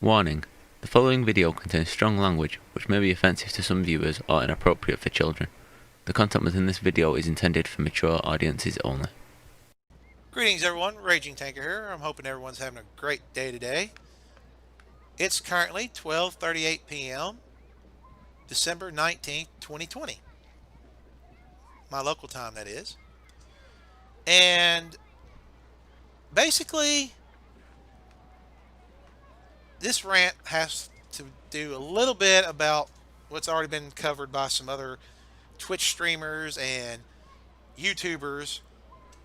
Warning: the following video contains strong language which may be offensive to some viewers or inappropriate for children. The content within this video is intended for mature audiences only. Greetings everyone, Raging Tanker here. I'm hoping everyone's having a great day today. It's currently 12:38 p.m. December 19th, 2020. My local time, that is. And basically, this rant has to do a little bit about what's already been covered by some other Twitch streamers and YouTubers,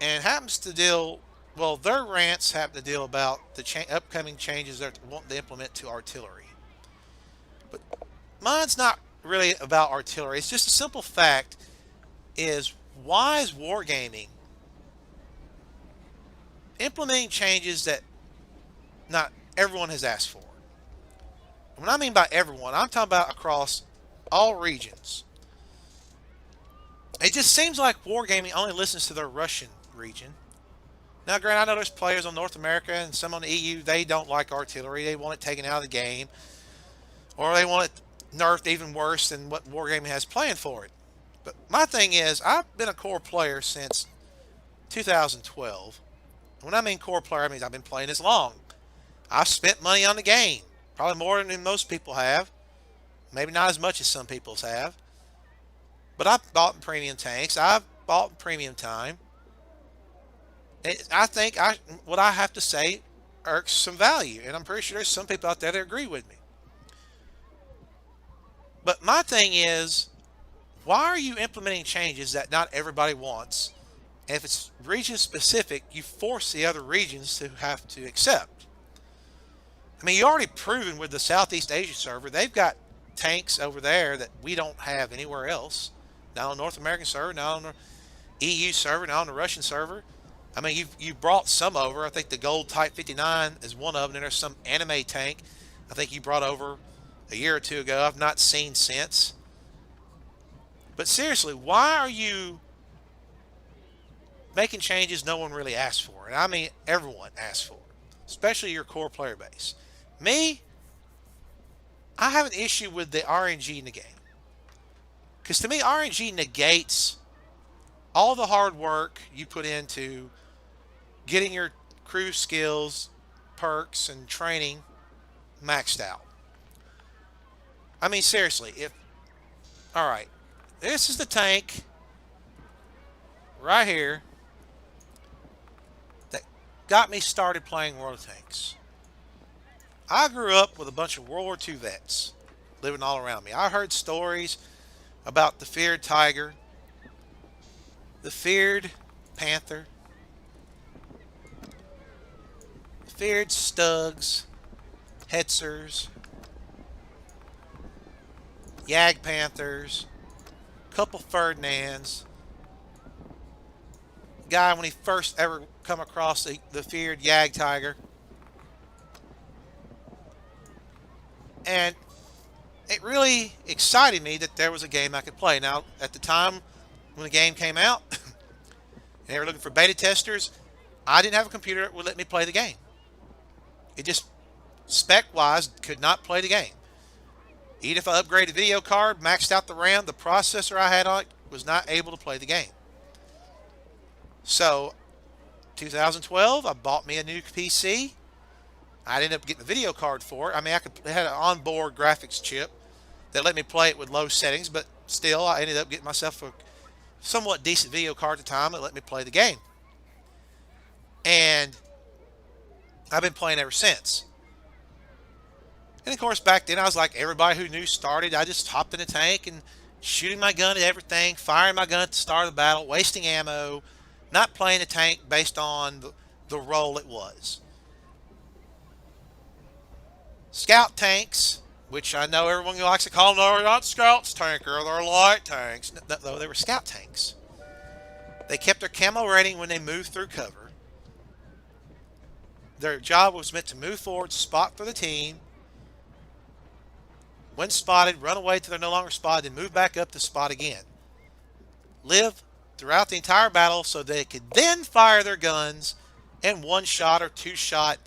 and happens to deal, well, their rants happen to deal about the upcoming changes they're wanting to implement to artillery. But mine's not really about artillery. It's just a simple fact is, why is wargaming implementing changes that not everyone has asked for? And what I mean by everyone, I'm talking about across all regions. It just seems like wargaming only listens to their Russian region. Now, granted, I know there's players on North America and some on the EU, they don't like artillery. They want it taken out of the game, or they want it nerfed even worse than what wargaming has planned for it. But my thing is, I've been a core player since 2012. When I mean core player, I mean I've been playing this long. I've spent money on the game, probably more than most people have. Maybe not as much as some people's have. But I've bought premium tanks. I've bought premium time. I think what I have to say irks some value, and I'm pretty sure there's some people out there that agree with me. But my thing is, why are you implementing changes that not everybody wants? And if it's region specific, you force the other regions to have to accept. I mean, you already proven with the Southeast Asia server, they've got tanks over there that we don't have anywhere else. Not on the North American server, not on the EU server, not on the Russian server. I mean, you brought some over. I think the gold Type 59 is one of them. And there's some anime tank I think you brought over a year or two ago. I've not seen since. But seriously, why are you making changes no one really asked for? And I mean, everyone asked for, especially your core player base. Me, I have an issue with the RNG in the game. Because to me, RNG negates all the hard work you put into getting your crew skills, perks, and training maxed out. I mean, seriously, all right, this is the tank right here that got me started playing World of Tanks. I grew up with a bunch of World War II vets living all around me. I heard stories about the feared tiger, the feared panther, the feared stugs, hetzers, Yag Panthers, couple Ferdinands. Guy, when he first ever come across the feared Yag Tiger. And it really excited me that there was a game I could play. Now, at the time when the game came out, and they were looking for beta testers, I didn't have a computer that would let me play the game. It just, spec-wise, could not play the game. Even if I upgraded the video card, maxed out the RAM, the processor I had on it was not able to play the game. So, 2012, I bought me a new PC. I ended up getting a video card for it. I mean, it had an onboard graphics chip that let me play it with low settings, but still, I ended up getting myself a somewhat decent video card at the time that let me play the game. And I've been playing ever since. And of course, back then I was like everybody who knew started. I just hopped in a tank and shooting my gun at everything, firing my gun at the start of the battle, wasting ammo, not playing the tank based on the role it was. Scout tanks, which I know everyone likes to call them, they're not scouts tanker, they're light tanks. No, they were scout tanks. They kept their camo rating when they moved through cover. Their job was meant to move forward, spot for the team. When spotted, run away till they're no longer spotted, and move back up to spot again. Live throughout the entire battle so they could then fire their guns and one-shot or two-shot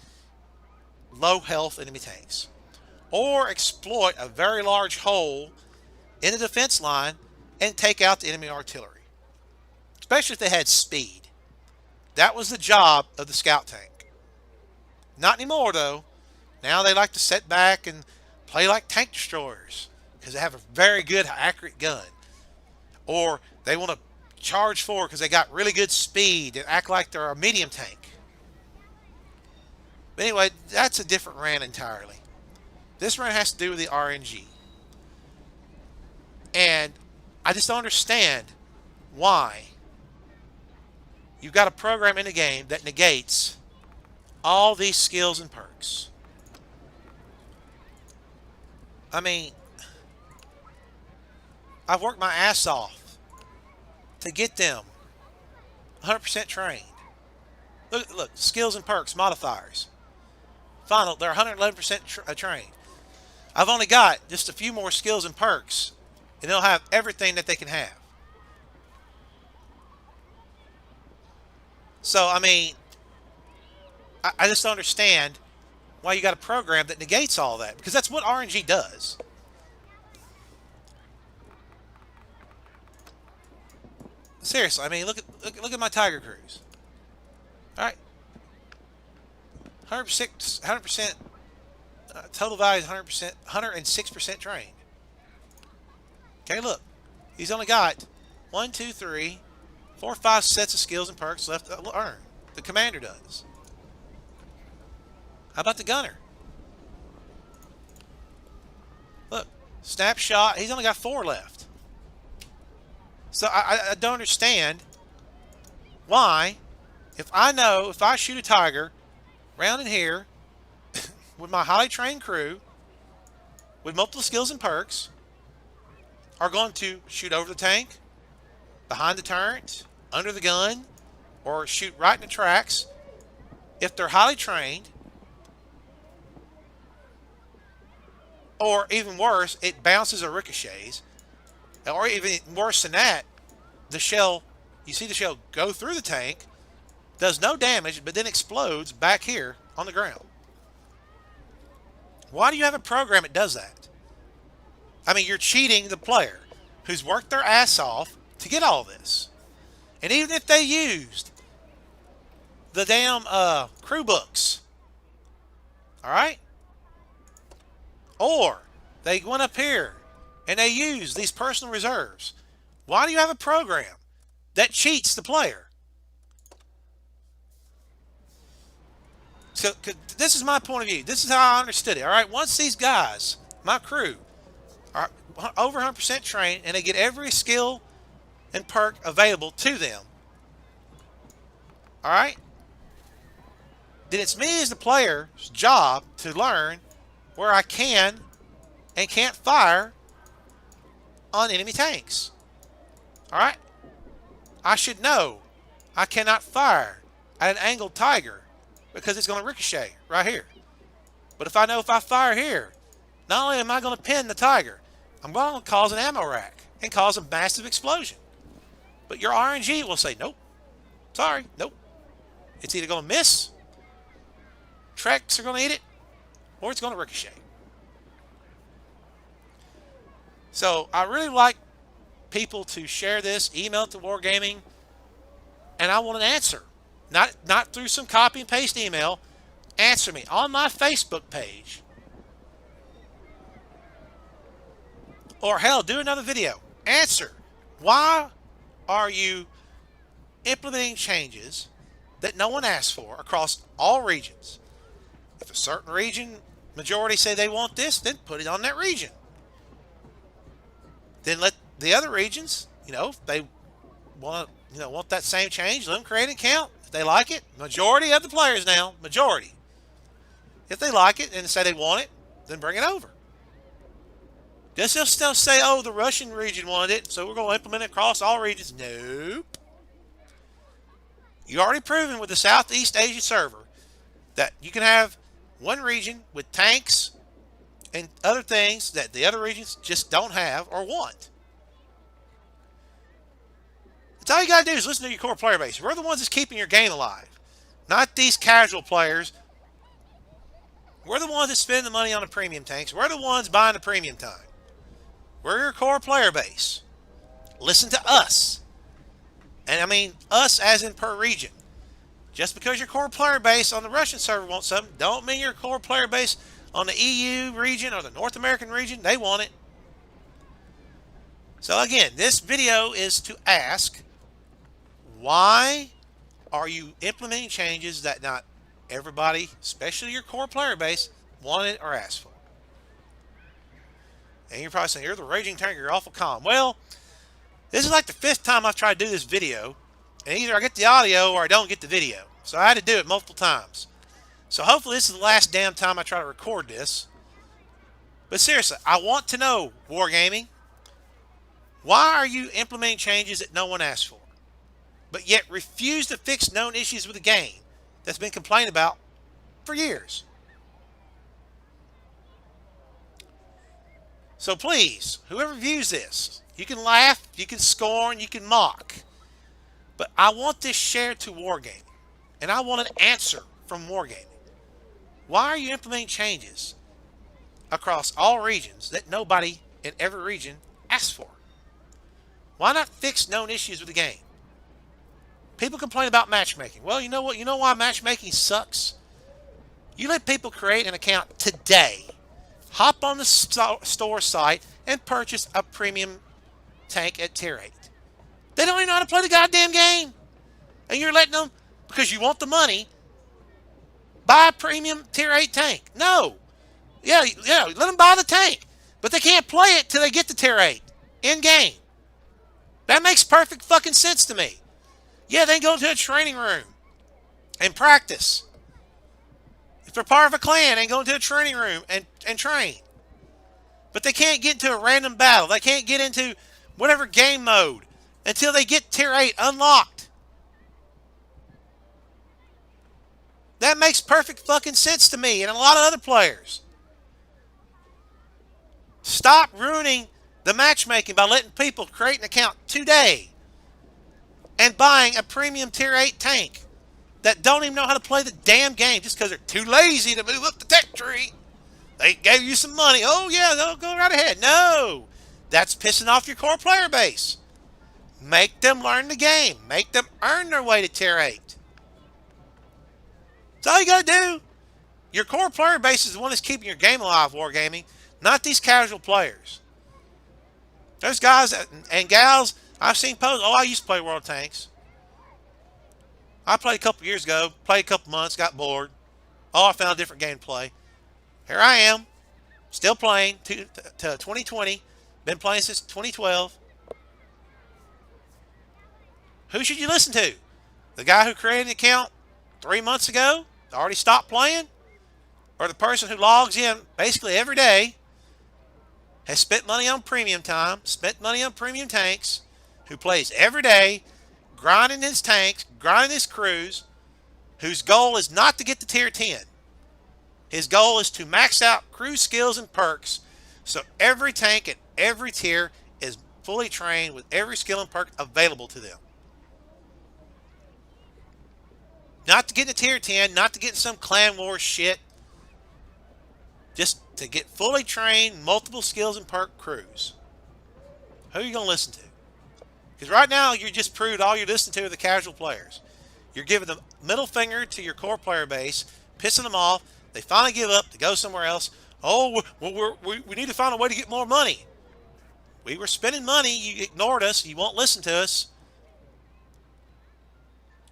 low health enemy tanks. or exploit a very large hole in the defense line and take out the enemy artillery, especially if they had speed. That was the job of the scout tank. Not anymore, though. Now they like to sit back and play like tank destroyers because they have a very good, accurate gun. Or they want to charge forward because they got really good speed and act like they're a medium tank. But anyway, that's a different rant entirely. This rant has to do with the RNG. And I just don't understand why you've got a program in the game that negates all these skills and perks. I mean, I've worked my ass off to get them 100% trained. Look, skills and perks, modifiers. Final, they're 111% trained. I've only got just a few more skills and perks, and they'll have everything that they can have. So, I mean, I just don't understand why you got a program that negates all that, because that's what RNG does. Seriously, I mean, look at my Tiger Cruise. All right, 100% total value is 100%, 106% trained. Okay, look, he's only got 1, 2, 3, 4, 5 sets of skills and perks left to earn. The commander does. How about the gunner? Look, snapshot, he's only got 4 left. So I don't understand why, if I shoot a tiger round in here with my highly trained crew with multiple skills and perks, are going to shoot over the tank, behind the turret, under the gun, or shoot right in the tracks, if they're highly trained, or even worse, it bounces or ricochets, or even worse than that, the shell, you see the shell go through the tank, does no damage, but then explodes back here on the ground. Why do you have a program that does that? I mean, you're cheating the player who's worked their ass off to get all this. And even if they used the damn crew books, all right? Or they went up here and they used these personal reserves, why do you have a program that cheats the player? So this is my point of view. This is how I understood it, all right? Once these guys, my crew, are over 100% trained and they get every skill and perk available to them, all right, then it's me as the player's job to learn where I can and can't fire on enemy tanks. All right, I should know I cannot fire at an angled tiger because it's going to ricochet right here. But if I know if I fire here, not only am I going to pin the tiger, I'm going to cause an ammo rack and cause a massive explosion. But your RNG will say, nope, sorry, nope. It's either going to miss, tracks are going to eat it, or it's going to ricochet. So I really like people to share this, email it to Wargaming, and I want an answer. Not through some copy and paste email. Answer me on my Facebook page. Or hell, do another video. Answer. Why are you implementing changes that no one asked for across all regions? If a certain region, majority say they want this, then put it on that region. Then let the other regions, if they want that same change, let them create an account. If they like it, majority of the players now, majority. If they like it and say they want it, then bring it over. Just still say, oh, the Russian region wanted it, so we're going to implement it across all regions. Nope. You already proven with the Southeast Asia server that you can have one region with tanks and other things that the other regions just don't have or want. That's all you got to do is listen to your core player base. We're the ones that's keeping your game alive, not these casual players, We're the ones that spend the money on the premium tanks. We're the ones buying the premium time. We're your core player base. Listen to us. And I mean us as in per region. Just because your core player base on the Russian server wants something, don't mean your core player base on the EU region or the North American region, they want it. So again, this video is to ask, why are you implementing changes that not everybody, especially your core player base, wanted or asked for? And you're probably saying, you're the raging tank, you're awful calm. Well, this is like the 5th time I've tried to do this video, and either I get the audio or I don't get the video. So I had to do it multiple times. So hopefully this is the last damn time I try to record this. But seriously, I want to know, Wargaming, why are you implementing changes that no one asked for, but yet refuse to fix known issues with the game that's been complained about for years? So please, whoever views this, you can laugh, you can scorn, you can mock, but I want this shared to Wargaming, and I want an answer from Wargaming. Why are you implementing changes across all regions that nobody in every region asked for? Why not fix known issues with the game? People complain about matchmaking. Well, you know what? You know why matchmaking sucks? You let people create an account today, hop on the store site, and purchase a premium tank at tier 8. They don't even know how to play the goddamn game. And you're letting them, because you want the money, buy a premium tier 8 tank. No. Yeah, let them buy the tank. But they can't play it till they get to tier 8 in game. That makes perfect fucking sense to me. Yeah, they go to a training room and practice. If they're part of a clan, they go into a training room and train. But they can't get into a random battle. They can't get into whatever game mode until they get tier 8 unlocked. That makes perfect fucking sense to me and a lot of other players. Stop ruining the matchmaking by letting people create an account today and buying a premium tier 8 tank that don't even know how to play the damn game just because they're too lazy to move up the tech tree. They gave you some money. Oh yeah, they'll go right ahead. No, that's pissing off your core player base. Make them learn the game. Make them earn their way to tier 8. That's all you got to do. Your core player base is the one that's keeping your game alive, Wargaming, not these casual players. There's guys and gals I've seen post, oh, I used to play World Tanks. I played a couple years ago, played a couple months, got bored. Oh, I found a different game to play. Here I am, still playing to 2020. Been playing since 2012. Who should you listen to? The guy who created an account 3 months ago, already stopped playing? Or the person who logs in basically every day, has spent money on premium time, spent money on premium tanks, who plays every day, grinding his tanks, grinding his crews, whose goal is not to get to tier 10. His goal is to max out crew skills and perks so every tank at every tier is fully trained with every skill and perk available to them. Not to get to tier 10, not to get in some clan war shit. Just to get fully trained, multiple skills and perk crews. Who are you going to listen to? Because right now, you just proved all you're listening to are the casual players. You're giving the middle finger to your core player base, pissing them off. They finally give up to go somewhere else. Oh, well, we need to find a way to get more money. We were spending money. You ignored us. You won't listen to us.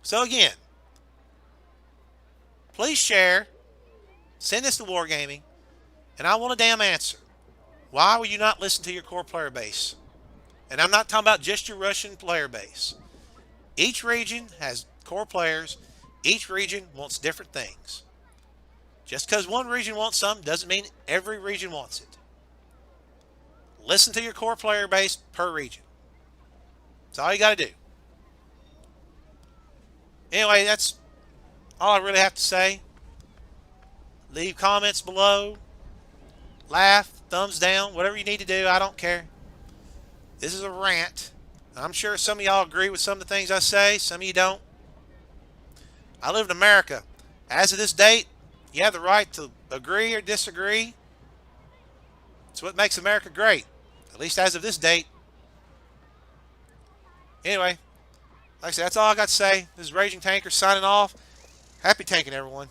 So again, please share. Send this to Wargaming. And I want a damn answer. Why will you not listen to your core player base? And I'm not talking about just your Russian player base. Each region has core players. Each region wants different things. Just because one region wants something doesn't mean every region wants it. Listen to your core player base per region. That's all you got to do. Anyway, that's all I really have to say. Leave comments below. Laugh, thumbs down, whatever you need to do. I don't care. This is a rant. I'm sure some of y'all agree with some of the things I say. Some of you don't. I live in America. As of this date, You have the right to agree or disagree. It's what makes America great, at least as of this date. Anyway, like I said, that's all I got to say. This is Raging Tanker signing off. Happy tanking, everyone.